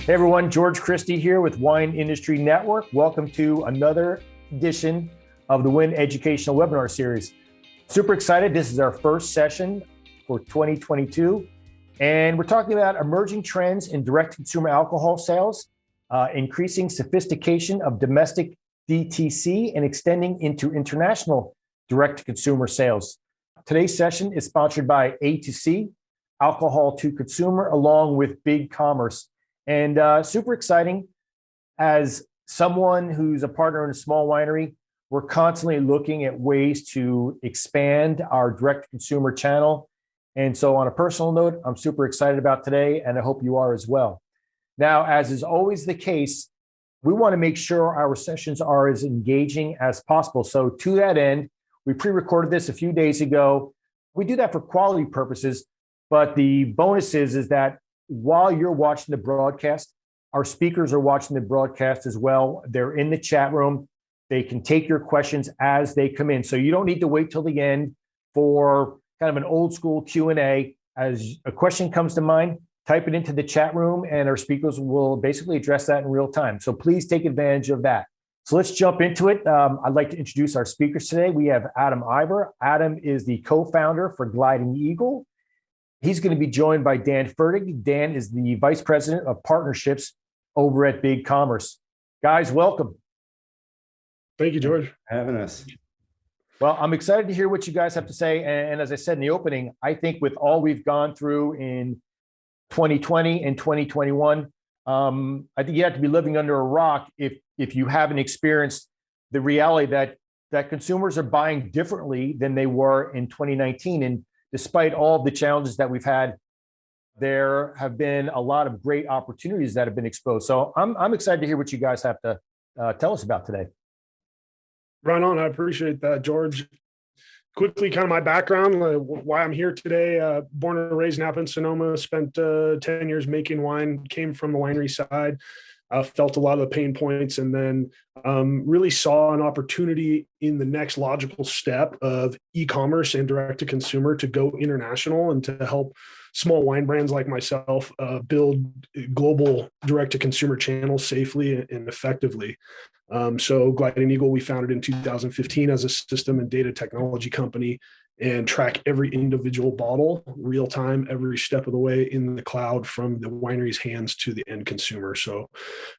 Hey everyone, George Christie here with Wine Industry Network. Welcome to another edition of the Win Educational Webinar Series. Super excited. This is our first session for 2022. And we're talking about emerging trends in direct-to-consumer alcohol sales, increasing sophistication of domestic DTC, and extending into international direct-to-consumer sales. Today's session is sponsored by A2C, Alcohol to Consumer, along with Big Commerce. And super exciting. As someone who's a partner in a small winery, we're constantly looking at ways to expand our direct-to-consumer channel. And so on a personal note, I'm super excited about today, and I hope you are as well. Now, as is always the case, we want to make sure our sessions are as engaging as possible. So to that end, we pre-recorded this a few days ago. We do that for quality purposes, but the bonus is that while you're watching the broadcast, our speakers are watching the broadcast as well. They're in the chat room. They can take your questions as they come in. So you don't need to wait till the end for kind of an old school Q&A. As a question comes to mind, type it into the chat room and our speakers will basically address that in real time. So please take advantage of that. So let's jump into it. I'd like to introduce our speakers today. We have Adam Ivor. Adam is the co-founder for Gliding Eagle. He's going to be joined by Dan Fertig. Dan is the Vice President of Partnerships over at Big Commerce. Guys, welcome. Thank you, George, for having us. Well, I'm excited to hear what you guys have to say. And as I said in the opening, I think with all we've gone through in 2020 and 2021, I think you have to be living under a rock if you haven't experienced the reality that consumers are buying differently than they were in 2019. And despite all of the challenges that we've had, there have been a lot of great opportunities that have been exposed. So I'm excited to hear what you guys have to tell us about today. Right on. I appreciate that, George. Quickly, kind of my background, why I'm here today. Born and raised Napa and Sonoma, spent 10 years making wine, came from the winery side, felt a lot of the pain points, and then really saw an opportunity in the next logical step of e-commerce and direct-to-consumer to go international and to help small wine brands like myself build global direct-to-consumer channels safely and effectively. So Gliding Eagle, we founded in 2015 as a system and data technology company and track every individual bottle real time, every step of the way in the cloud from the winery's hands to the end consumer. So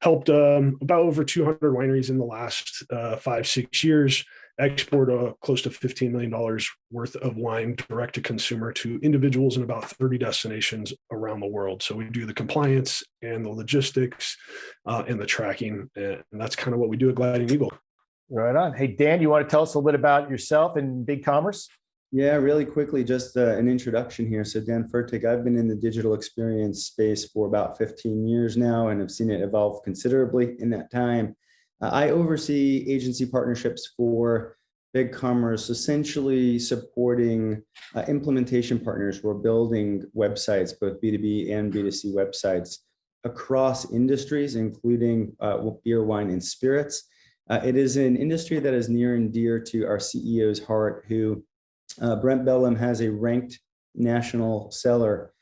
helped about over 200 wineries in the last 5-6 years export close to $15 million worth of wine direct to consumer to individuals in about 30 destinations around the world. So we do the compliance and the logistics and the tracking. And that's kind of what we do at Gliding Eagle. Right on. Hey, Dan, you want to tell us a little bit about yourself and Big Commerce? Yeah, really quickly, just an introduction here. So Dan Fertig, I've been in the digital experience space for about 15 years now and have seen it evolve considerably in that time. I oversee agency partnerships for Big Commerce, essentially supporting implementation partners who are building websites, both B2B and B2C websites across industries, including beer, wine, and spirits. It is an industry that is near and dear to our CEO's heart, who Brent Bellum has a ranked national seller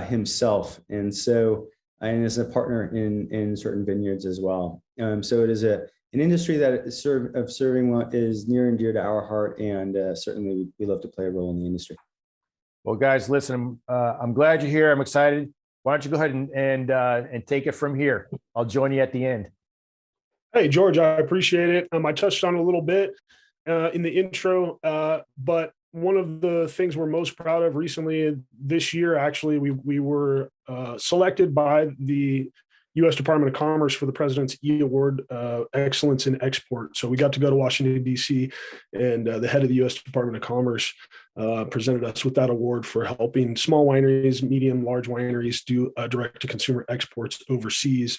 himself. And so, and is a partner in certain vineyards as well. So it is an industry that is serving what is near and dear to our heart, and certainly we love to play a role in the industry. Well, guys, listen, I'm glad you're here. I'm excited. Why don't you go ahead and take it from here? I'll join you at the end. Hey, George, I appreciate it. I touched on it a little bit in the intro, but one of the things we're most proud of recently this year, actually, we were selected by the U.S. Department of Commerce for the President's E Award, Excellence in Export. So we got to go to Washington, D.C., and the head of the U.S. Department of Commerce presented us with that award for helping small wineries, medium, large wineries do direct-to-consumer exports overseas.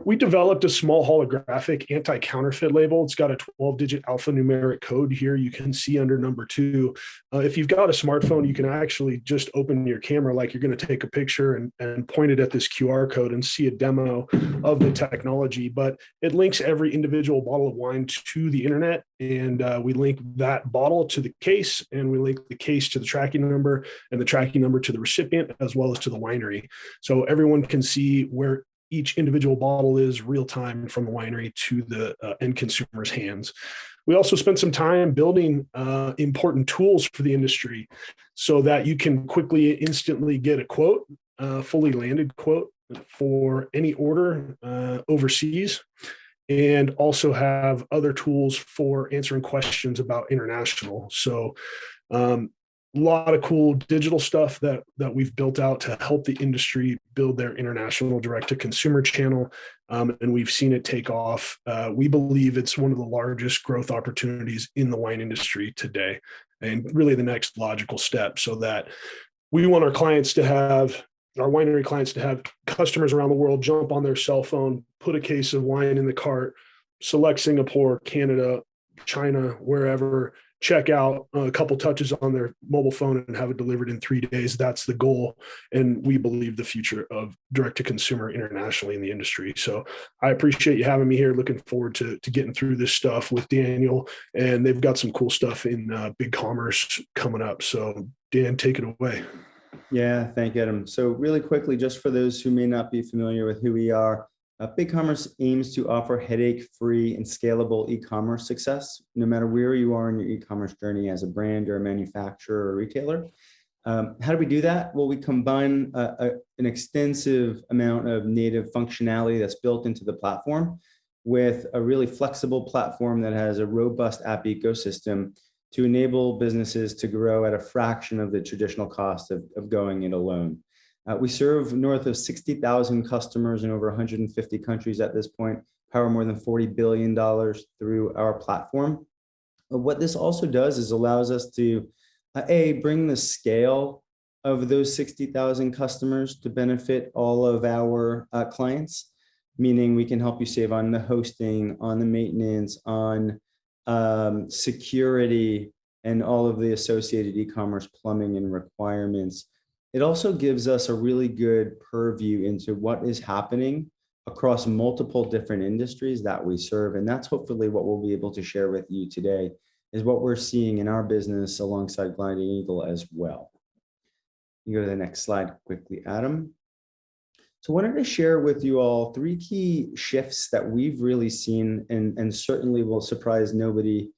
We developed a small holographic anti-counterfeit label. It's got a 12-digit alphanumeric code here you can see under number 2. If you've got a smartphone, you can actually just open your camera like you're going to take a picture and point it at this QR code and see a demo of the technology. But it links every individual bottle of wine to the internet, and we link that bottle to the case, and we link the case to the tracking number and the tracking number to the recipient as well as to the winery. So everyone can see where each individual bottle is real time from the winery to the end consumer's hands. We also spent some time building important tools for the industry so that you can quickly, instantly get a quote, fully landed quote for any order overseas, and also have other tools for answering questions about international. So a lot of cool digital stuff that we've built out to help the industry build their international direct-to-consumer channel, and we've seen it take off. We believe it's one of the largest growth opportunities in the wine industry today, and really the next logical step, so that we want our winery clients to have customers around the world jump on their cell phone, put a case of wine in the cart, select Singapore, Canada, China, wherever, check out, a couple touches on their mobile phone, and have it delivered in 3 days. That's the goal. And we believe the future of direct to consumer internationally in the industry. So I appreciate you having me here. Looking forward to getting through this stuff with Daniel, and they've got some cool stuff in big commerce coming up. So Dan, take it away. Yeah, thank you, Adam. So really quickly, just for those who may not be familiar with who we are, Big Commerce aims to offer headache-free and scalable e-commerce success, no matter where you are in your e-commerce journey as a brand or a manufacturer or retailer. How do we do that? Well, we combine an extensive amount of native functionality that's built into the platform with a really flexible platform that has a robust app ecosystem to enable businesses to grow at a fraction of the traditional cost of going it alone. We serve north of 60,000 customers in over 150 countries at this point, power more than $40 billion through our platform. What this also does is allows us to, bring the scale of those 60,000 customers to benefit all of our clients, meaning we can help you save on the hosting, on the maintenance, on security, and all of the associated e-commerce plumbing and requirements. It also gives us a really good purview into what is happening across multiple different industries that we serve. And that's hopefully what we'll be able to share with you today, is what we're seeing in our business alongside Gliding Eagle as well. You go to the next slide quickly, Adam. So I wanted to share with you all 3 key shifts that we've really seen, and certainly will surprise nobody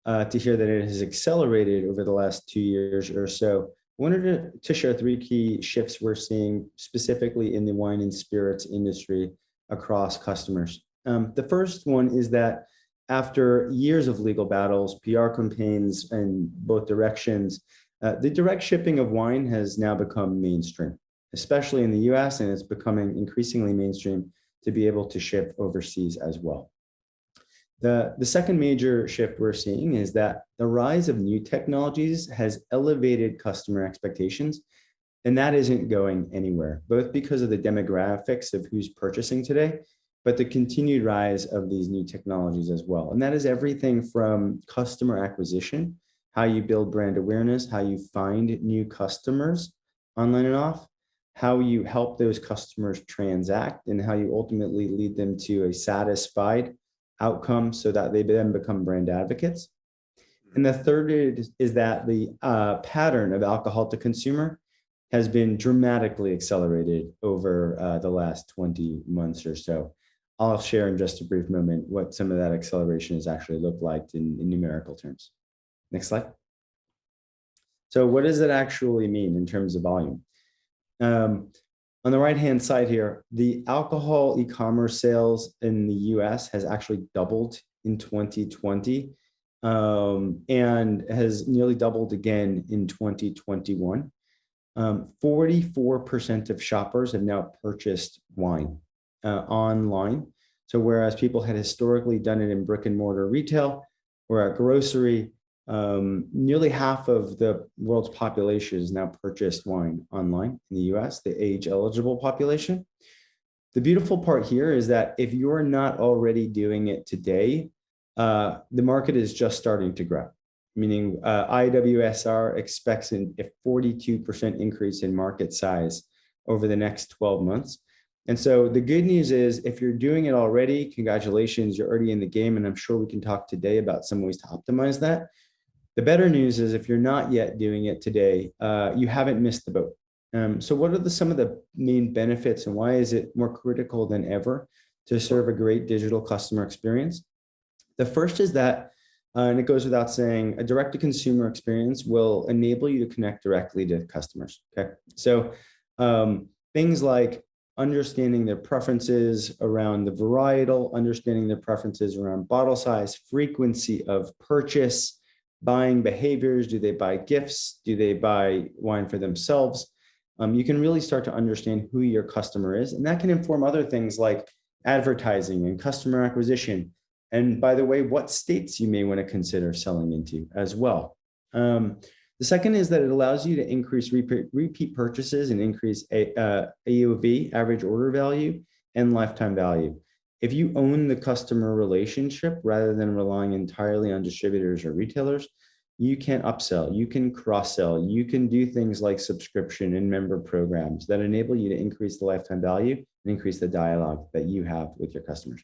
to hear that it has accelerated over the last 2 years or so. I wanted to share 3 key shifts we're seeing specifically in the wine and spirits industry across customers. The first one is that after years of legal battles, PR campaigns in both directions, the direct shipping of wine has now become mainstream, especially in the US, and it's becoming increasingly mainstream to be able to ship overseas as well. The second major shift we're seeing is that the rise of new technologies has elevated customer expectations, and that isn't going anywhere, both because of the demographics of who's purchasing today, but the continued rise of these new technologies as well. And that is everything from customer acquisition, how you build brand awareness, how you find new customers online and off, how you help those customers transact, and how you ultimately lead them to a satisfied outcome so that they then become brand advocates. And the third is that the pattern of alcohol to consumer has been dramatically accelerated over the last 20 months or so. I'll share in just a brief moment what some of that acceleration has actually looked like in numerical terms. Next slide. So what does it actually mean in terms of volume? On the right-hand side here, the alcohol e-commerce sales in the US has actually doubled in 2020 and has nearly doubled again in 2021. 44% of shoppers have now purchased wine online. So whereas people had historically done it in brick and mortar retail or at grocery, nearly half of the world's population has now purchased wine online in the US, the age eligible population. The beautiful part here is that if you're not already doing it today, the market is just starting to grow, meaning IWSR expects a 42% increase in market size over the next 12 months. And so the good news is, if you're doing it already, congratulations, you're already in the game. And I'm sure we can talk today about some ways to optimize that. The better news is, if you're not yet doing it today, you haven't missed the boat. So what are some of the main benefits, and why is it more critical than ever to serve a great digital customer experience? The first is that, and it goes without saying, a direct-to-consumer experience will enable you to connect directly to customers. Okay, so things like understanding their preferences around the varietal, understanding their preferences around bottle size, frequency of purchase, buying behaviors. Do they buy gifts? Do they buy wine for themselves? You can really start to understand who your customer is, and that can inform other things like advertising and customer acquisition. And by the way, what states you may want to consider selling into as well. The second is that it allows you to increase repeat purchases and increase AOV, average order value, and lifetime value. If you own the customer relationship rather than relying entirely on distributors or retailers, you can upsell, you can cross-sell, you can do things like subscription and member programs that enable you to increase the lifetime value and increase the dialogue that you have with your customers.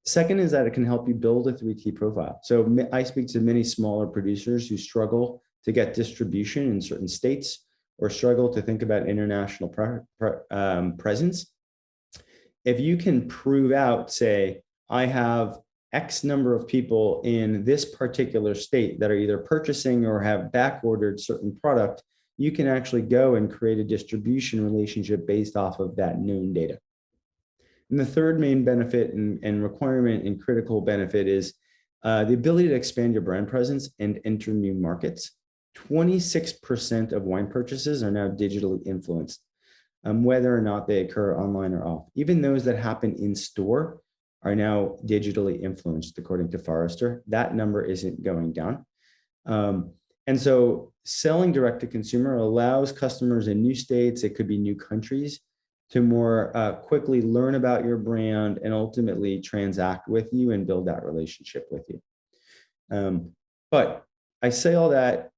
Second is that it can help you build a 3T profile. So I speak to many smaller producers who struggle to get distribution in certain states or struggle to think about international presence. If you can prove out, say, I have X number of people in this particular state that are either purchasing or have back ordered certain product, you can actually go and create a distribution relationship based off of that known data. And the third main benefit and requirement and critical benefit is the ability to expand your brand presence and enter new markets. 26% of wine purchases are now digitally influenced, whether or not they occur online or off. Even those that happen in store are now digitally influenced, according to Forrester. That number isn't going down. And so selling direct to consumer allows customers in new states, it could be new countries, to more quickly learn about your brand and ultimately transact with you and build that relationship with you. But I say all that,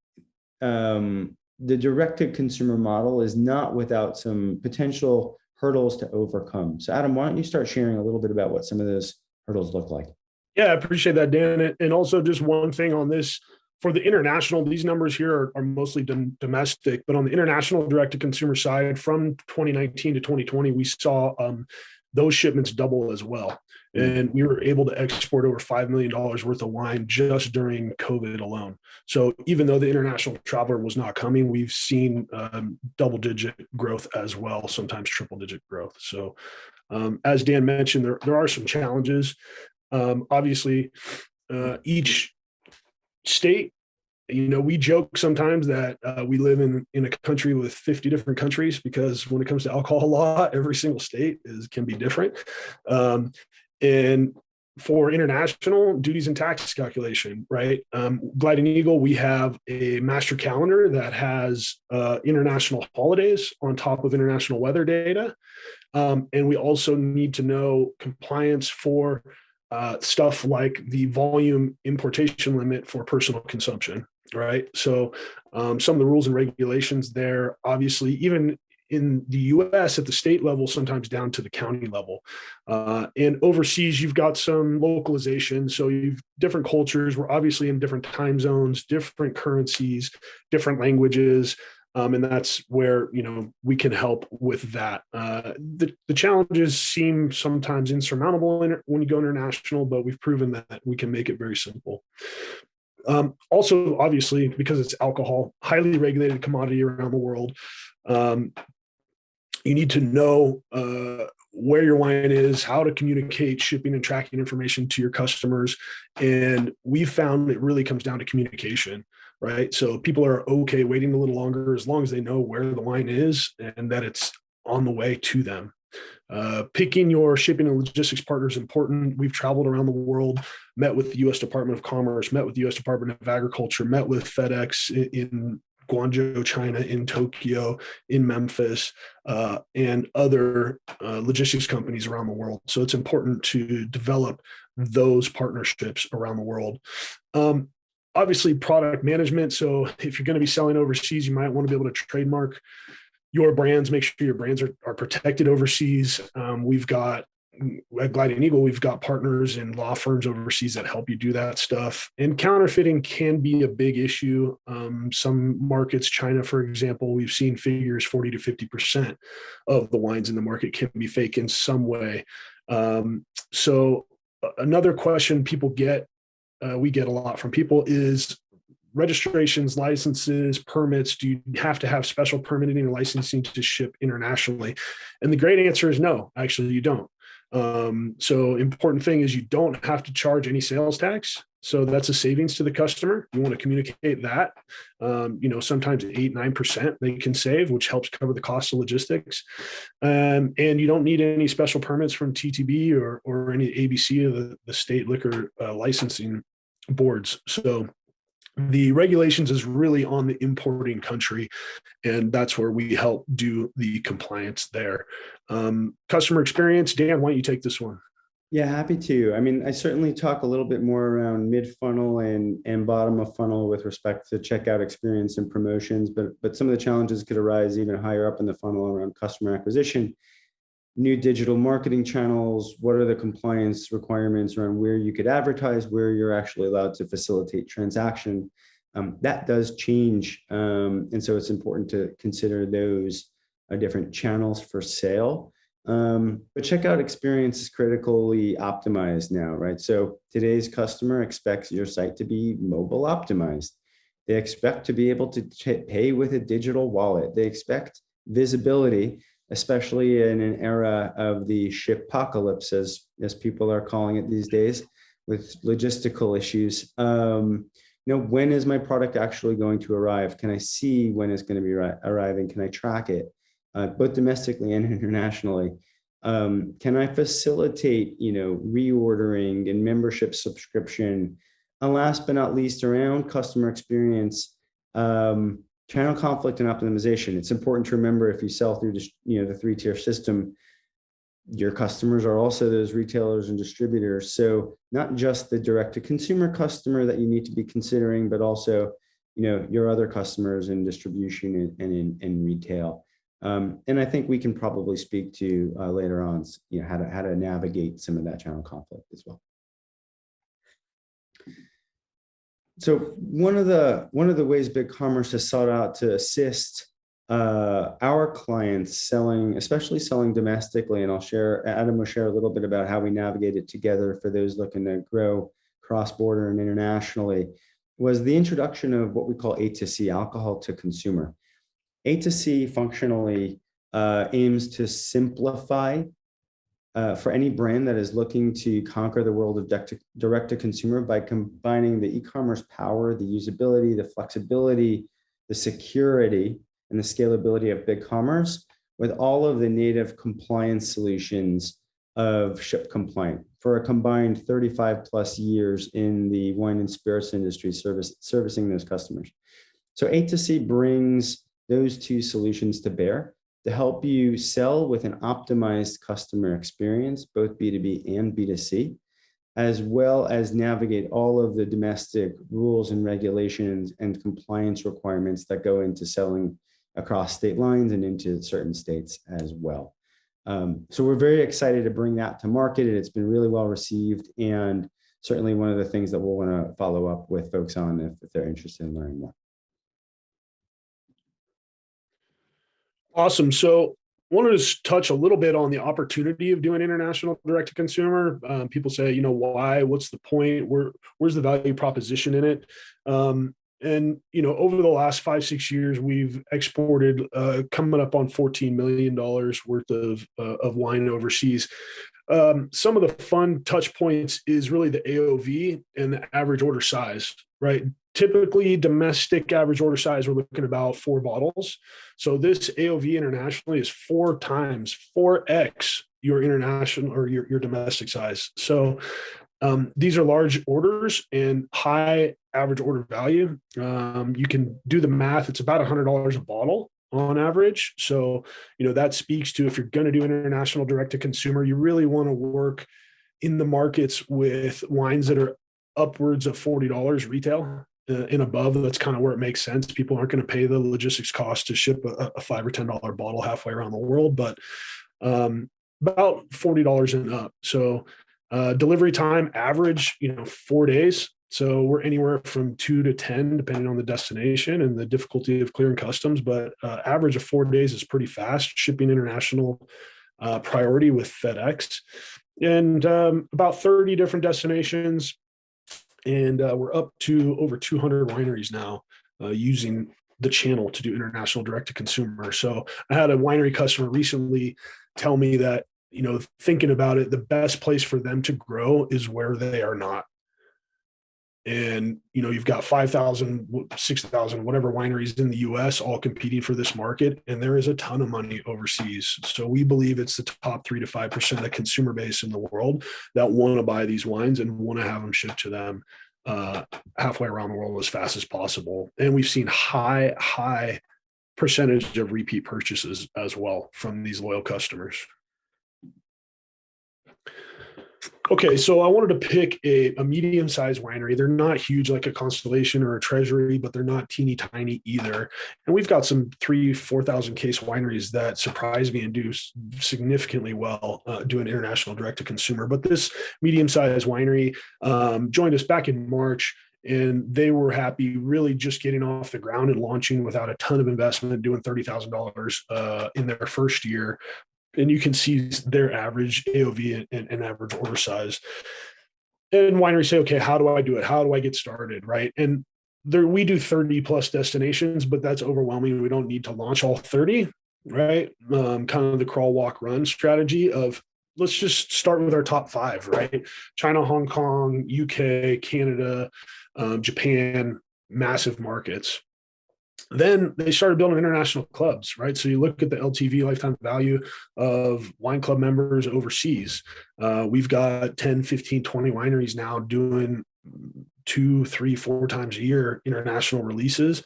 the direct-to-consumer model is not without some potential hurdles to overcome. So Adam, why don't you start sharing a little bit about what some of those hurdles look like? Yeah, I appreciate that, Dan. And also just one thing on this, for the international, these numbers here are mostly domestic, but on the international direct-to-consumer side, from 2019 to 2020, we saw those shipments double as well. And we were able to export over $5 million worth of wine just during COVID alone. So even though the international traveler was not coming, we've seen double-digit growth as well, sometimes triple-digit growth. So as Dan mentioned, there are some challenges. Obviously, each state, we joke sometimes that we live in a country with 50 different countries, because when it comes to alcohol law, every single state can be different. And for international duties and tax calculation, right? Gliding Eagle, we have a master calendar that has international holidays on top of international weather data. And we also need to know compliance for stuff like the volume importation limit for personal consumption, right? So some of the rules and regulations there, obviously, even in the US at the state level, sometimes down to the county level. And overseas, you've got some localization. So you've different cultures. We're obviously in different time zones, different currencies, different languages. And that's where, we can help with that. The challenges seem sometimes insurmountable when you go international, but we've proven that we can make it very simple. Also, obviously, because it's alcohol, highly regulated commodity around the world, you need to know where your wine is, how to communicate shipping and tracking information to your customers. And we found it really comes down to communication, right? So people are okay waiting a little longer as long as they know where the wine is and that it's on the way to them. Picking your shipping and logistics partner is important. We've traveled around the world, met with the U.S. Department of Commerce, met with the U.S. Department of Agriculture, met with FedEx in Guangzhou, China, in Tokyo, in Memphis, and other logistics companies around the world. So it's important to develop those partnerships around the world. Obviously, product management. So if you're going to be selling overseas, you might want to be able to trademark your brands, make sure your brands are protected overseas. We've got at Gliding Eagle, we've got partners and law firms overseas that help you do that stuff. And counterfeiting can be a big issue. Some markets, China, for example, we've seen figures 40 to 50% of the wines in the market can be fake in some way. So another question people get, we get a lot from people is registrations, licenses, permits. Do you have to have special permitting or licensing to ship internationally? And the great answer is no, actually you don't. So important thing is you don't have to charge any sales tax. So that's a savings to the customer. You want to communicate that. Sometimes 8-9% they can save, which helps cover the cost of logistics. And you don't need any special permits from TTB or any ABC of the state liquor licensing boards. So the regulations is really on the importing country, and that's where we help do the compliance there. Customer experience, Dan, why don't you take this one? Yeah, happy to. I mean, I certainly talk a little bit more around mid-funnel and bottom of funnel with respect to checkout experience and promotions, but some of the challenges could arise even higher up in the funnel around customer acquisition, new digital marketing channels. What are the compliance requirements around where you could advertise, where you're actually allowed to facilitate transaction? That does change. And so it's important to consider those different channels for sale. But checkout experience is critically optimized now, right? So today's customer expects your site to be mobile optimized. They expect to be able to pay with a digital wallet. They expect visibility, especially in an era of the ship-apocalypse, as people are calling it these days, with logistical issues. When is my product actually going to arrive? Can I see when it's going to be arriving? Can I track it, both domestically and internationally? Can I facilitate, reordering and membership subscription? And last but not least, around customer experience, channel conflict and optimization. It's important to remember if you sell through the 3-tier system, your customers are also those retailers and distributors. So not just the direct-to-consumer customer that you need to be considering, but also your other customers in distribution and in retail. And I think we can probably speak to later on, how to navigate some of that channel conflict as well. So one of the ways BigCommerce has sought out to assist our clients especially selling domestically, and Adam will share a little bit about how we navigate it together for those looking to grow cross-border and internationally, was the introduction of what we call A2C, alcohol to consumer. A2C functionally aims to simplify for any brand that is looking to conquer the world of direct-to-consumer by combining the e-commerce power, the usability, the flexibility, the security, and the scalability of BigCommerce with all of the native compliance solutions of Ship Compliant for a combined 35 plus years in the wine and spirits industry servicing those customers. So A2C brings those two solutions to bear to help you sell with an optimized customer experience, both B2B and B2C, as well as navigate all of the domestic rules and regulations and compliance requirements that go into selling across state lines and into certain states as well. So we're very excited to bring that to market, and it's been really well received, and certainly one of the things that we'll want to follow up with folks on if they're interested in learning more. Awesome. So I wanted to touch a little bit on the opportunity of doing international direct-to-consumer. People say, why? What's the point? Where's the value proposition in it? And over the last 5-6 years, we've exported coming up on $14 million worth of wine overseas. Some of the fun touch points is really the AOV and the average order size, right? Typically, domestic average order size, we're looking at about 4 bottles. So this AOV internationally is 4x your international or your domestic size. So these are large orders and high average order value. You can do the math. It's about $100 a bottle on average. So, that speaks to if you're going to do international direct to consumer, you really want to work in the markets with wines that are upwards of $40 retail and above. That's kind of where it makes sense. People aren't going to pay the logistics cost to ship a $5 or $10 bottle halfway around the world. But about $40 and up. So delivery time average, 4 days. So we're anywhere from 2 to 10, depending on the destination and the difficulty of clearing customs. But average of 4 days is pretty fast. Shipping international priority with FedEx, and about 30 different destinations. And we're up to over 200 wineries now using the channel to do international direct to consumer. So I had a winery customer recently tell me that, thinking about it, the best place for them to grow is where they are not. And, you've got 5,000, 6,000, whatever wineries in the US all competing for this market. And there is a ton of money overseas. So we believe it's the top 3 to 5% of the consumer base in the world that want to buy these wines and want to have them shipped to them halfway around the world as fast as possible. And we've seen high percentage of repeat purchases as well from these loyal customers. Okay, so I wanted to pick a medium-sized winery. They're not huge like a Constellation or a Treasury, but they're not teeny tiny either. And we've got some 3,000-4,000 case wineries that surprise me and do significantly well doing international direct-to-consumer. But this medium-sized winery joined us back in March, and they were happy really just getting off the ground and launching without a ton of investment, doing $30,000 in their first year. And you can see their average AOV and average order size. And wineries say, okay, how do I do it? How do I get started? Right. And we do 30 plus destinations, but that's overwhelming. We don't need to launch all 30, right? Kind of the crawl, walk, run strategy of let's just start with our top 5, right? China, Hong Kong, UK, Canada, Japan, massive markets. Then they started building international clubs, right? So you look at the LTV, lifetime value of wine club members overseas. We've got 10, 15, 20 wineries now doing 2, 3, 4 times a year international releases.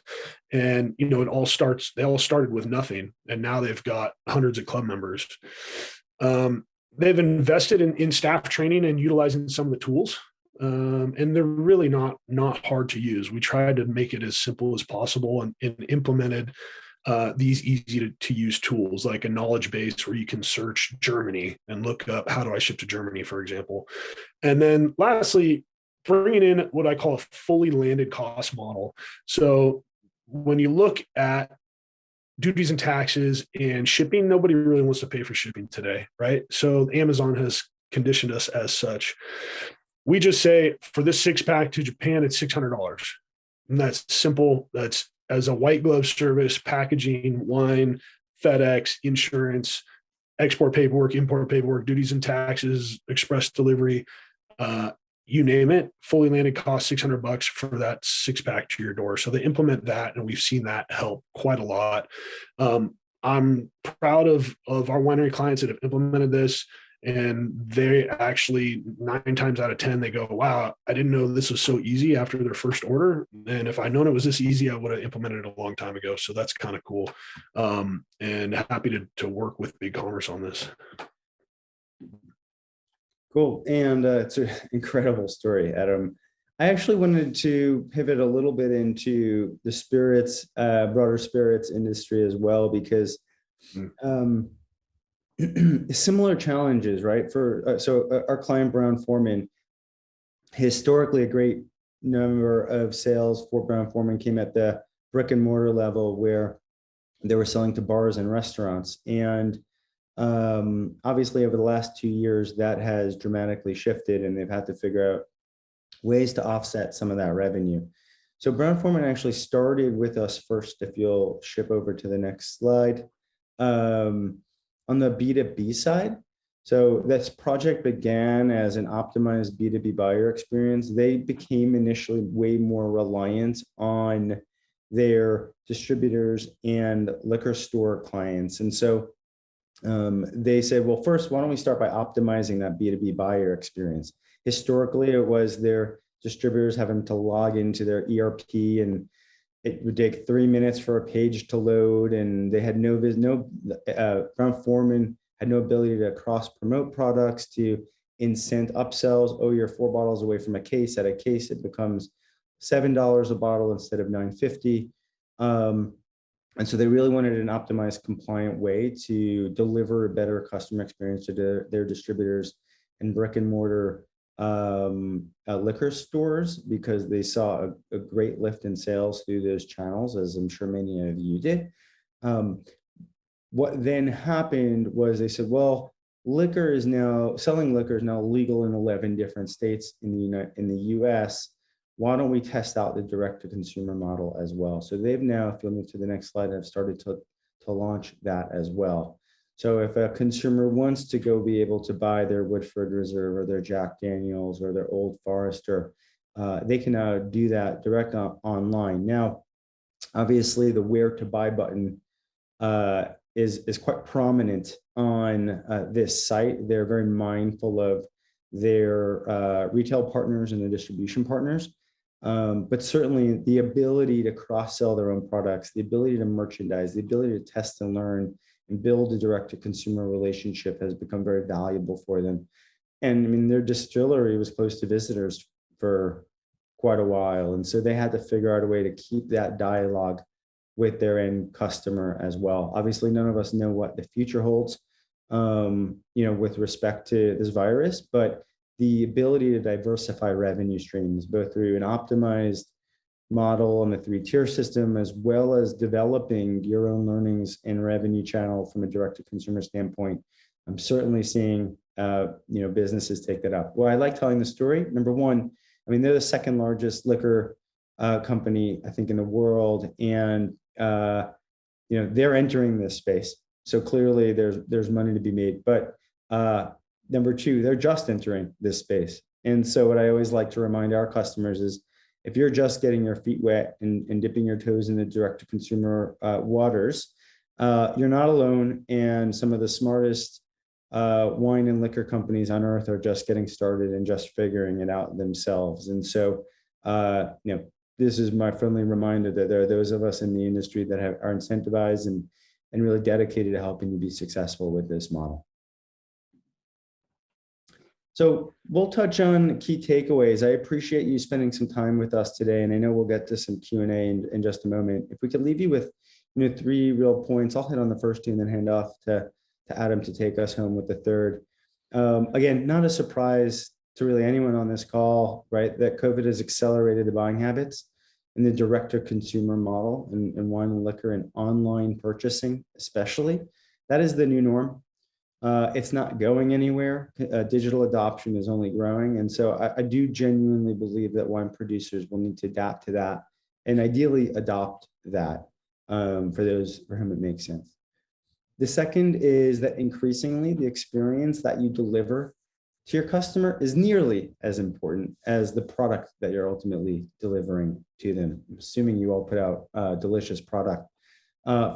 And, they all started with nothing. And now they've got hundreds of club members. They've invested in staff training and utilizing some of the tools. And they're really not hard to use. We tried to make it as simple as possible and implemented these easy to use tools like a knowledge base where you can search Germany and look up how do I ship to Germany, for example. And then lastly, bringing in what I call a fully landed cost model. So when you look at duties and taxes and shipping, nobody really wants to pay for shipping today, right? So Amazon has conditioned us as such. We just say for this 6-pack to Japan, it's $600. And that's simple. That's as a white glove service, packaging, wine, FedEx, insurance, export paperwork, import paperwork, duties and taxes, express delivery, you name it, fully landed cost $600 for that 6-pack to your door. So they implement that, and we've seen that help quite a lot. I'm proud of our winery clients that have implemented this. And they actually 9 times out of 10, they go, wow, I didn't know this was so easy after their first order. And if I'd known it was this easy, I would have implemented it a long time ago. So that's kind of cool. And happy to work with BigCommerce on this. Cool. And it's an incredible story, Adam. I actually wanted to pivot a little bit into the spirits, broader spirits industry as well, because similar challenges, right? So our client Brown-Forman, historically a great number of sales for Brown-Forman came at the brick and mortar level where they were selling to bars and restaurants. And obviously over the last 2 years, that has dramatically shifted and they've had to figure out ways to offset some of that revenue. So Brown-Forman actually started with us first, if you'll ship over to the next slide. On the B2B side. So this project began as an optimized B2B buyer experience. They became initially way more reliant on their distributors and liquor store clients. And so they said, well, first, why don't we start by optimizing that B2B buyer experience? Historically, it was their distributors having to log into their ERP, and it would take 3 minutes for a page to load, and they had Brown-Forman had no ability to cross promote products, to incent upsells. Oh, you're 4 bottles away from a case. At a case, it becomes $7 a bottle instead of $9.50. And so they really wanted an optimized, compliant way to deliver a better customer experience to their distributors and brick and mortar liquor stores, because they saw a great lift in sales through those channels, as I'm sure many of you did. What then happened was they said, well, selling liquor is now legal in 11 different states in the US. Why don't we test out the direct-to-consumer model as well? So they've now, if you'll move to the next slide, have started to launch that as well. So if a consumer wants to go be able to buy their Woodford Reserve or their Jack Daniels or their Old Forester, they can now do that direct online. Now, obviously, the where to buy button is quite prominent on this site. They're very mindful of their retail partners and their distribution partners. But certainly the ability to cross-sell their own products, the ability to merchandise, the ability to test and learn and build a direct-to-consumer relationship has become very valuable for them. And I mean, their distillery was close to visitors for quite a while. And so they had to figure out a way to keep that dialogue with their end customer as well. Obviously, none of us know what the future holds, with respect to this virus, but the ability to diversify revenue streams, both through an optimized model and a 3-tier system, as well as developing your own learnings and revenue channel from a direct-to-consumer standpoint. I'm certainly seeing, businesses take that up. Well, I like telling the story. Number one, I mean, they're the second largest liquor company, I think, in the world, and they're entering this space. So clearly, there's money to be made. But number two, they're just entering this space. And so what I always like to remind our customers is, if you're just getting your feet wet and dipping your toes in the direct-to-consumer waters, you're not alone. And some of the smartest wine and liquor companies on earth are just getting started and just figuring it out themselves. And so, this is my friendly reminder that there are those of us in the industry that are incentivized and really dedicated to helping you be successful with this model. So we'll touch on key takeaways. I appreciate you spending some time with us today, and I know we'll get to some Q&A in just a moment. If we could leave you with 3 real points, I'll hit on the first 2 and then hand off to Adam to take us home with the third. Again, not a surprise to really anyone on this call, right, that COVID has accelerated the buying habits in the direct-to-consumer model in wine and liquor and online purchasing, especially. That is the new norm. It's not going anywhere. Digital adoption is only growing. And so I do genuinely believe that wine producers will need to adapt to that and ideally adopt that for those for whom it makes sense. The second is that increasingly the experience that you deliver to your customer is nearly as important as the product that you're ultimately delivering to them, assuming you all put out a delicious product.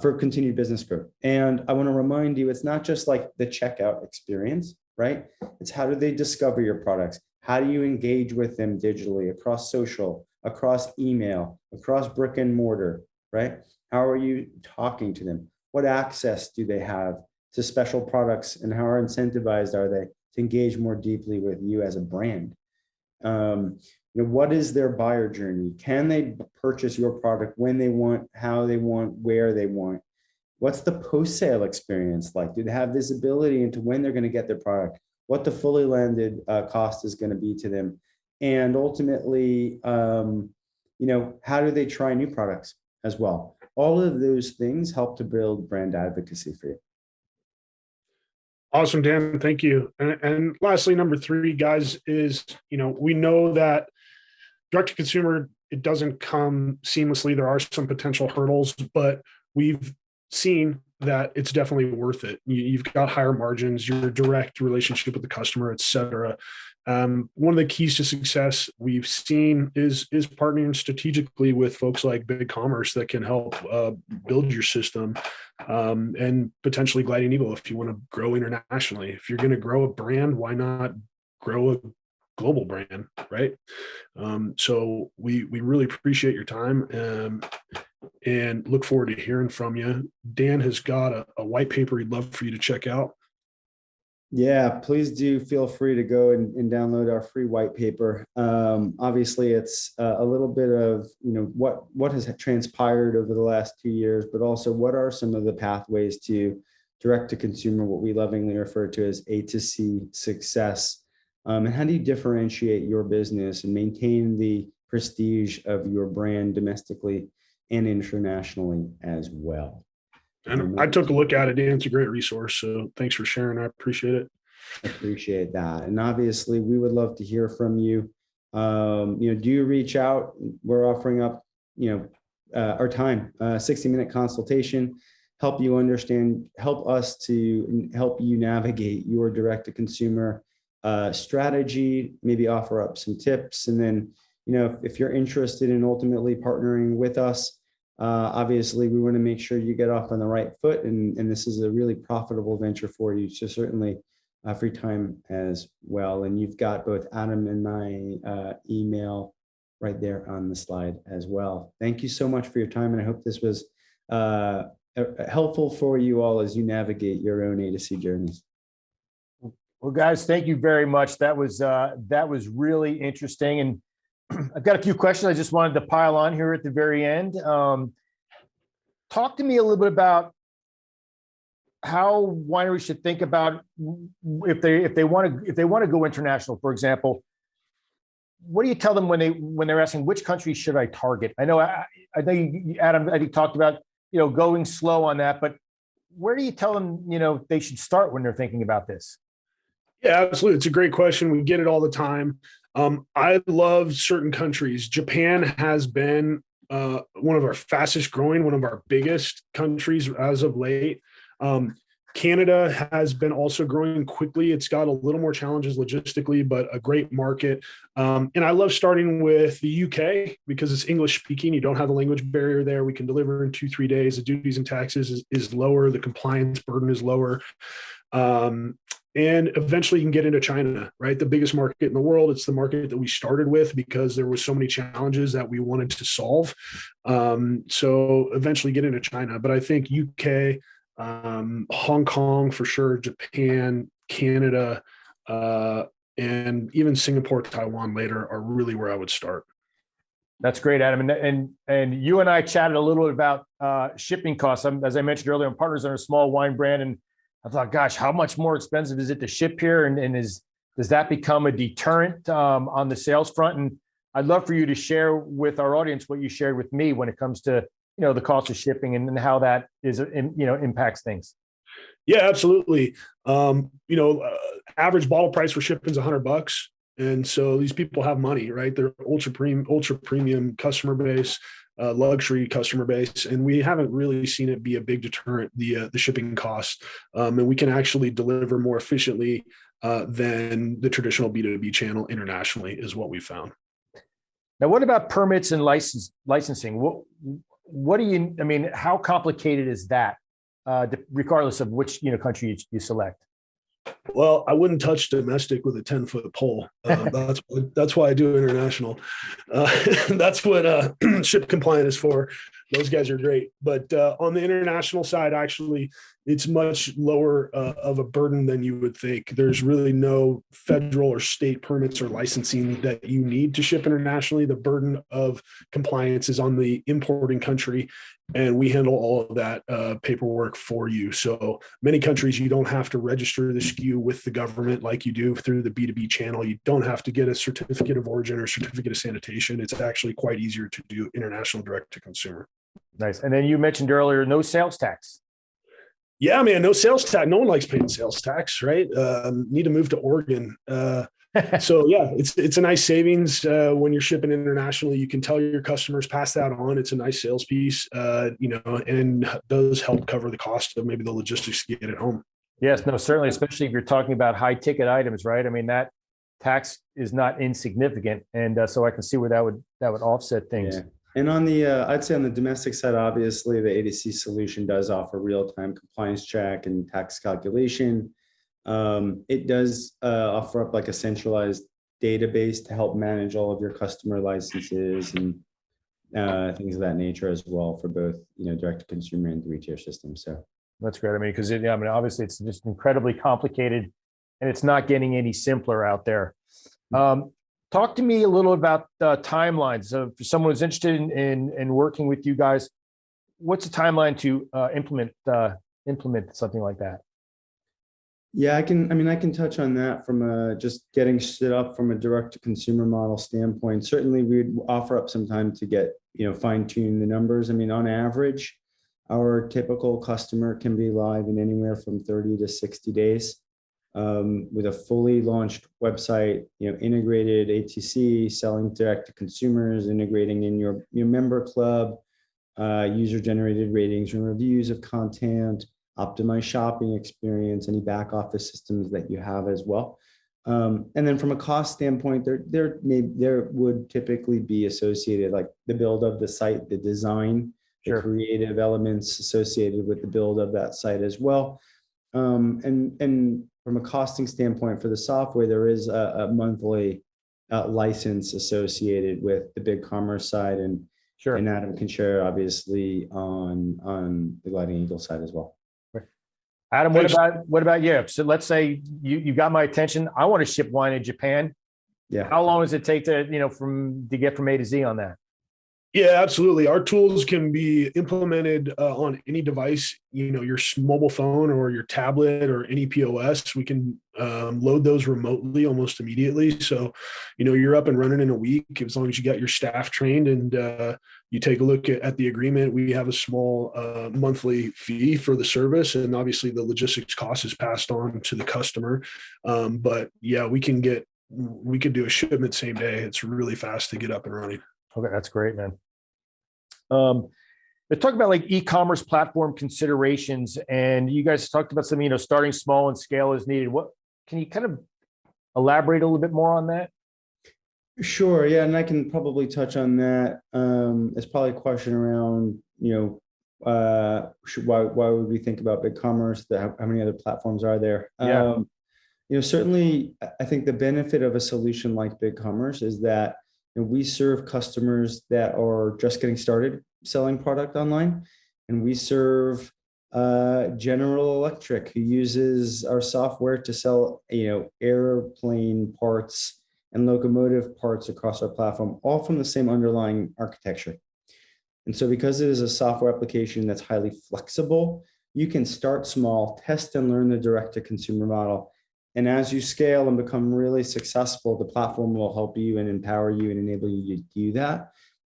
For continued business growth. And I want to remind you, it's not just like the checkout experience, right? It's how do they discover your products? How do you engage with them digitally, across social, across email, across brick and mortar, right? How are you talking to them? What access do they have to special products, and how incentivized are they to engage more deeply with you as a brand? What is their buyer journey? Can they purchase your product when they want, how they want, where they want? What's the post-sale experience like? Do they have visibility into when they're going to get their product? What the fully landed cost is going to be to them? And ultimately, how do they try new products as well? All of those things help to build brand advocacy for you. Awesome, Dan. Thank you. And lastly, number 3, guys, is, we know that direct to consumer, it doesn't come seamlessly. There are some potential hurdles, but we've seen that it's definitely worth it. You've got higher margins, your direct relationship with the customer, et cetera. One of the keys to success we've seen is partnering strategically with folks like Big Commerce that can help build your system, and potentially Gliding Eagle if you want to grow internationally. If you're going to grow a brand, why not grow a global brand, right? So we really appreciate your time and look forward to hearing from you. Dan has got a white paper he'd love for you to check out. Yeah, please do feel free to go and download our free white paper. Obviously, it's a little bit of what has transpired over the last 2 years, but also what are some of the pathways to direct to consumer, what we lovingly refer to as A to C success, and how do you differentiate your business and maintain the prestige of your brand domestically and internationally as well. And I took a look at it, Dan. It's a great resource. So thanks for sharing. I appreciate it. Appreciate that. And obviously we would love to hear from you. Do you reach out? We're offering up, our time, 60-minute consultation, help you understand, help us to help you navigate your direct to consumer strategy, maybe offer up some tips. And then, if you're interested in ultimately partnering with us, obviously we want to make sure you get off on the right foot, and this is a really profitable venture for you. So certainly free time as well. And you've got both Adam and my email right there on the slide as well. Thank you so much for your time. And I hope this was helpful for you all as you navigate your own A to C journeys. Well, guys, thank you very much. That was really interesting. And I've got a few questions I just wanted to pile on here at the very end. Talk to me a little bit about how wineries should think about if they want to go international, for example. What do you tell them when they're asking which country should I target? I know you, Adam, I think talked about going slow on that, but where do you tell them they should start when they're thinking about this? Yeah, absolutely. It's a great question. We get it all the time. I love certain countries. Japan has been one of our fastest growing, one of our biggest countries as of late. Canada has been also growing quickly. It's got a little more challenges logistically, but a great market. And I love starting with the UK because it's English speaking. You don't have the language barrier there. We can deliver in 2-3 days. The duties and taxes is lower. The compliance burden is lower. And eventually you can get into China, right? The biggest market in the world. It's the market that we started with because there were so many challenges that we wanted to solve. So eventually get into China. But I think UK, Hong Kong for sure, Japan, Canada, and even Singapore, Taiwan later are really where I would start. That's great, Adam. And you and I chatted a little bit about shipping costs. As I mentioned earlier, I'm partners on a small wine brand, and I thought, gosh, how much more expensive is it to ship here? And does that become a deterrent on the sales front? And I'd love for you to share with our audience what you shared with me when it comes to the cost of shipping and how that is impacts things. Yeah, absolutely. Average bottle price for shipping is $100. And so these people have money, right? They're ultra premium customer base, luxury customer base, and we haven't really seen it be a big deterrent, the shipping cost. And we can actually deliver more efficiently than the traditional B2B channel internationally is what we found. Now, what about permits and licensing? What do you, how complicated is that, regardless of which country you select? Well, I wouldn't touch domestic with a 10-foot pole. That's why I do international. That's what ship compliant is for. Those guys are great. But on the international side, actually, it's much lower of a burden than you would think. There's really no federal or state permits or licensing that you need to ship internationally. The burden of compliance is on the importing country, and we handle all of that paperwork for you. So many countries, you don't have to register the SKU with the government like you do through the B2B channel. You don't have to get a certificate of origin or certificate of sanitation. It's actually quite easier to do international direct to consumer. Nice. And then you mentioned earlier, no sales tax. Yeah, man, no sales tax. No one likes paying sales tax, right? Need to move to Oregon. So yeah, it's a nice savings when you're shipping internationally. You can tell your customers, pass that on. It's a nice sales piece, and does help cover the cost of maybe the logistics to get it home. Yes, no, certainly, especially if you're talking about high ticket items, right? That tax is not insignificant, and so I can see where that would offset things. Yeah. And on the, I'd say on the domestic side, obviously the ADC solution does offer real-time compliance check and tax calculation. It does offer up like a centralized database to help manage all of your customer licenses and things of that nature as well for both, direct to consumer and 3-tier systems. So that's great. Because obviously it's just incredibly complicated and it's not getting any simpler out there. Talk to me a little about timelines. So for someone who's interested in working with you guys, what's the timeline to implement something like that? Yeah, I can touch on that from just getting stood up from a direct to consumer model standpoint. Certainly we'd offer up some time to get, fine tune the numbers. I mean, on average, our typical customer can be live in anywhere from 30 to 60 days with a fully launched website, integrated ATC, selling direct to consumers, integrating in your member club, user generated ratings and reviews of content, optimize shopping experience, any back office systems that you have as well. And then from a cost standpoint, there would typically be associated like the build of the site, the design, the creative elements associated with the build of that site as well. And from a costing standpoint for the software, there is a monthly license associated with the BigCommerce side, and Adam can share obviously on the Gliding Eagle side as well. Adam, what about you? So let's say you got my attention. I want to ship wine in Japan. Yeah. How long does it take to get from A to Z on that? Yeah, absolutely. Our tools can be implemented on any device, your mobile phone or your tablet or any POS. We can load those remotely almost immediately. So, you're up and running in a week as long as you got your staff trained and you take a look at the agreement. We have a small monthly fee for the service, and obviously the logistics cost is passed on to the customer. But yeah, we could do a shipment same day. It's really fast to get up and running. Okay, that's great, man. Let's talk about like e-commerce platform considerations, and you guys talked about some, starting small and scale is needed. What can you kind of elaborate a little bit more on that? Sure, yeah, and I can probably touch on that. It's probably a question around, why would we think about BigCommerce? How many other platforms are there? Yeah. Certainly, I think the benefit of a solution like BigCommerce is that we serve customers that are just getting started selling product online, and we serve General Electric, who uses our software to sell airplane parts and locomotive parts across our platform, all from the same underlying architecture. And so because it is a software application that's highly flexible, you can start small, test and learn the direct to consumer model. And as you scale and become really successful, the platform will help you and empower you and enable you to do that.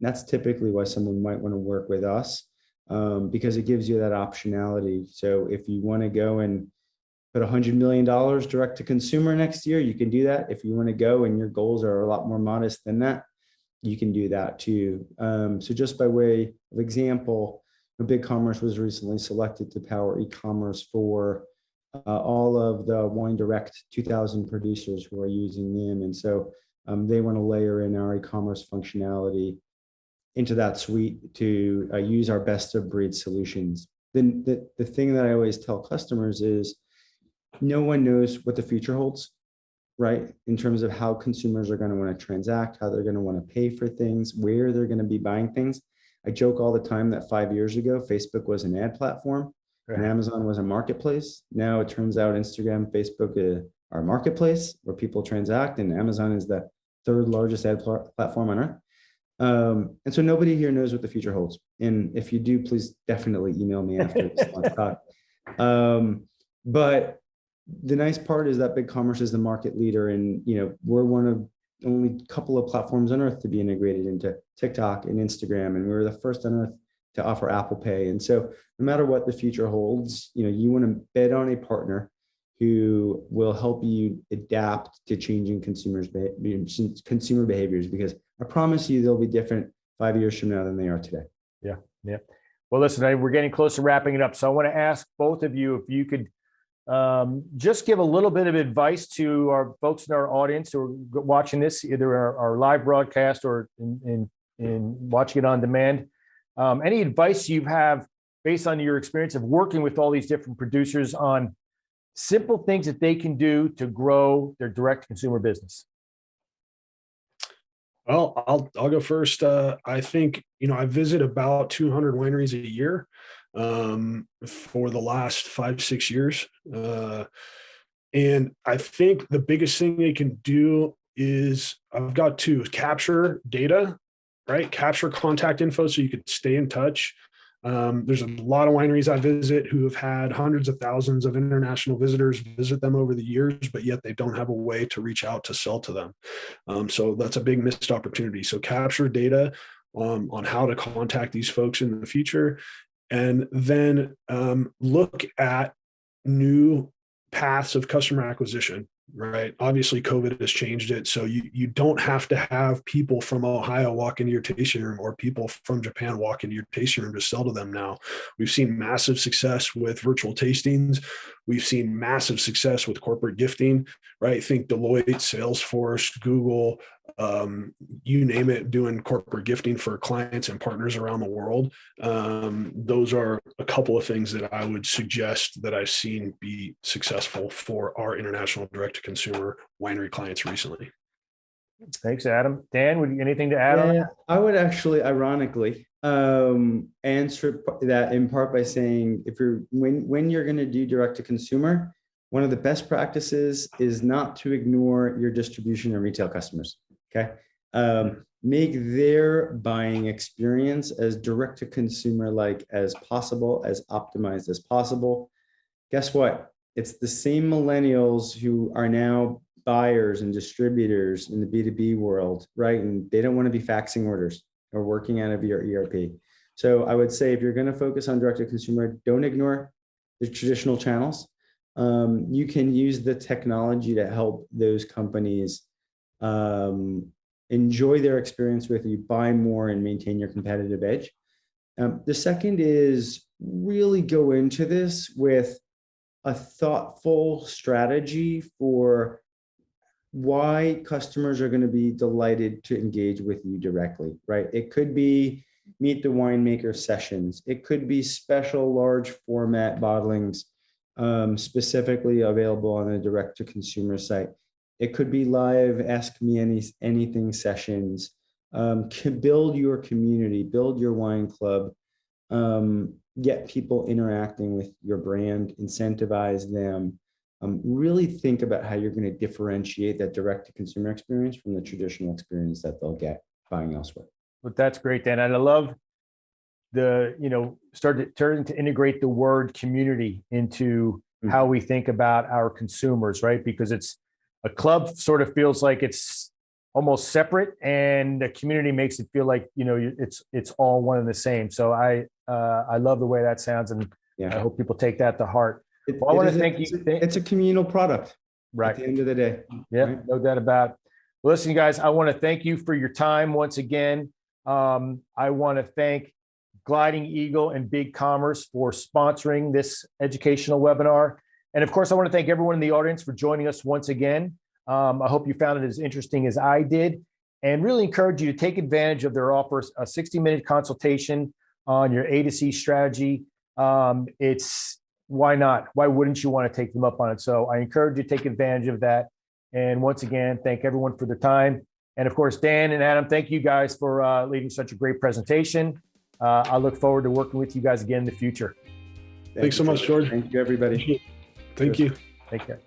And that's typically why someone might want to work with us, because it gives you that optionality. So if you want to go and put $100 million direct to consumer next year, you can do that. If you want to go and your goals are a lot more modest than that, you can do that too. So just by way of example, BigCommerce was recently selected to power e-commerce for all of the Wine Direct 2000 producers who are using them. And so they want to layer in our e-commerce functionality into that suite to use our best of breed solutions. Then the thing that I always tell customers is no one knows what the future holds, right? In terms of how consumers are going to want to transact, how they're going to want to pay for things, where they're going to be buying things. I joke all the time that 5 years ago, Facebook was an ad platform. And Amazon was a marketplace. Now it turns out Instagram, Facebook are a marketplace where people transact, and Amazon is the third largest ad platform on earth. And so nobody here knows what the future holds. And if you do, please definitely email me after this talk. But the nice part is that BigCommerce is the market leader, and we're one of only a couple of platforms on earth to be integrated into TikTok and Instagram, and we were the first on earth to offer Apple Pay. And so no matter what the future holds, you want to bet on a partner who will help you adapt to changing consumer behaviors, because I promise you they'll be different 5 years from now than they are today. Yeah. Well, listen, we're getting close to wrapping it up. So I want to ask both of you if you could just give a little bit of advice to our folks in our audience who are watching this, either our live broadcast or in watching it on demand. Any advice you have based on your experience of working with all these different producers on simple things that they can do to grow their direct consumer business? Well, I'll go first. I think, I visit about 200 wineries a year for the last 5-6 years. And I think the biggest thing they can do is, I've got two: capture data, right? Capture contact info so you could stay in touch. There's a lot of wineries I visit who have had hundreds of thousands of international visitors visit them over the years, but yet they don't have a way to reach out to sell to them. So that's a big missed opportunity. So capture data on how to contact these folks in the future, and then look at new paths of customer acquisition. Right. Obviously, COVID has changed it. So you don't have to have people from Ohio walk into your tasting room or people from Japan walk into your tasting room to sell to them now. We've seen massive success with virtual tastings. We've seen massive success with corporate gifting, right? Think Deloitte, Salesforce, Google, you name it, doing corporate gifting for clients and partners around the world. Those are a couple of things that I would suggest that I've seen be successful for our international direct-to-consumer winery clients recently. Thanks, Adam. Dan, anything to add on that? I would actually, ironically, answer that in part by saying, when you're going to do direct-to-consumer, one of the best practices is not to ignore your distribution and retail customers. Okay. Make their buying experience as direct to consumer like as possible, as optimized as possible. Guess what? It's the same millennials who are now buyers and distributors in the B2B world, right? And they don't want to be faxing orders or working out of your ERP. So I would say, if you're going to focus on direct to consumer, don't ignore the traditional channels. You can use the technology to help those companies enjoy their experience with you, buy more, and maintain your competitive edge. The second is really go into this with a thoughtful strategy for why customers are going to be delighted to engage with you directly, right? It could be meet the winemaker sessions. It could be special large format bottlings, specifically available on a direct to consumer site. It could be live Ask Me Anything sessions. Build your community, build your wine club, get people interacting with your brand, incentivize them. Really think about how you're going to differentiate that direct to consumer experience from the traditional experience that they'll get buying elsewhere. But that's great, Dan. And I love starting to integrate the word community into how we think about our consumers, right? Because a club sort of feels like it's almost separate, and the community makes it feel like, it's all one and the same. So I love the way that sounds, and I hope people take that to heart. Well, I want to thank you. It's a communal product, right? At the end of the day. Yeah, right? No doubt about it. Well, listen, guys, I want to thank you for your time once again. I want to thank Gliding Eagle and Big Commerce for sponsoring this educational webinar. And of course, I want to thank everyone in the audience for joining us once again. I hope you found it as interesting as I did, and really encourage you to take advantage of their offers, a 60-minute consultation on your A to C strategy. Why not? Why wouldn't you want to take them up on it? So I encourage you to take advantage of that. And once again, thank everyone for their time. And of course, Dan and Adam, thank you guys for leading such a great presentation. I look forward to working with you guys again in the future. Thanks so much, George. Thank you, everybody. Thank you. Take care.